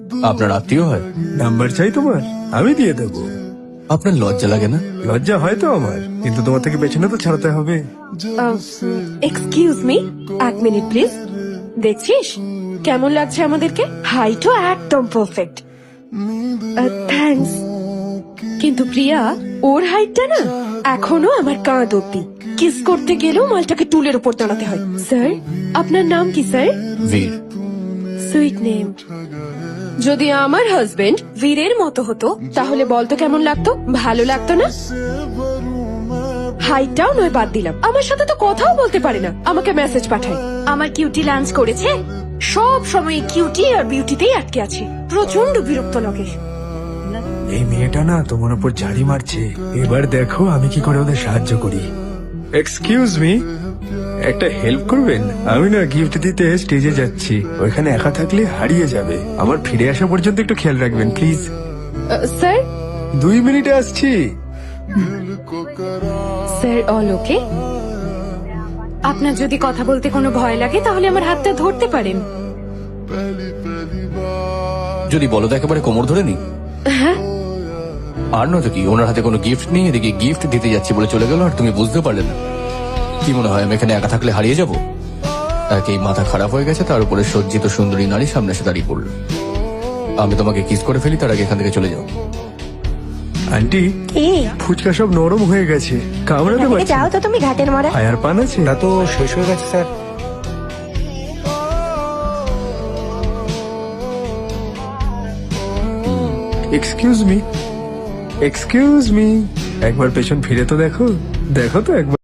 আপনার আত্মীয় হয়? নাম্বার চাই তোমার? আমি দিয়ে দেবো। আপনার লজ্জা লাগে না? লজ্জা হয় তো আমার, কিন্তু তোমার থেকে পেছনে তো ছাড়াতে হবে। এক্সকিউজ মি, এক মিনিট প্লিজ। দেখছিস কেমন লাগছে আমাদেরকে? হাইটও একদম পারফেক্ট। থ্যাঙ্কস। কিন্তু প্রিয়া, ওর হাইটটা না এখনো আমার কাঁধ অব্দি। কিস করতে গেলেও মালটাকে টুলের উপর দাঁড়াতে হয়। স্যার, আপনার নাম কি স্যার? বীর। Sweet name. যদি আমার হাজবেন্ড বীরের মতো হতো তাহলে বলতো কেমন লাগতো? ভালো লাগতো না? হাইটটাও নয় বাদ দিলাম, আমার সাথে তো কথাও বলতে পারে না, আমাকে মেসেজ পাঠায় আমার কিউটি লাঞ্চ করেছে। সব সময় কিউটি আর বিউটিতেই আটকে আছে, প্রচন্ড বিরক্ত লাগে। এই মেয়েটা না তোমার উপর ঝাড়ি মারছে। এবার দেখো আমি কি করে ওদের সাহায্য করি। এক্সকিউজ মি, একটা হেল্প করবেন? আমি না গিফট দিতে স্টেজে যাচ্ছি, ওইখানে একা থাকলে হারিয়ে যাবে। আমার ফিরে আসা পর্যন্ত একটু খেয়াল রাখবেন প্লিজ। স্যার 2 মিনিটে আসছি। স্যার, অল ওকে? আপনার যদি কথা বলতে কোনো ভয় লাগে তাহলে আমার হাতটা ধরতে পারেন। যদি বলো তো একেবারে কোমর ধরে নি। হ্যাঁ, আর নয়তো কি, ওনার হাতে কোনো গিফট নেই, এদিকে গিফট দিতে যাচ্ছি বলে চলে গেল আর তুমি বুঝতে পারলে না। কি মনে হয় আমি এখানে একা থাকলে হারিয়ে যাবো? একেই মাথা খারাপ হয়ে গেছে, তার উপরে সজ্জিত সুন্দরী নারী সামনে এসে দাঁড়িয়ে পড়ল। আমি তোমাকে কিস করে ফেলি তার আগে এখান থেকে চলে যাও। আন্টি, কি ফুচকা সব নরম হয়ে গেছে, কামড়াতে এখান থেকে পারছি যাও তো তুমি, ঘাটের মরা। ফায়ার পান আছে? তা তো শেষ হয়ে গেছে স্যার। এক্সকিউজ মি, একবার পেছন ফিরে তো দেখো, দেখো তো একবার।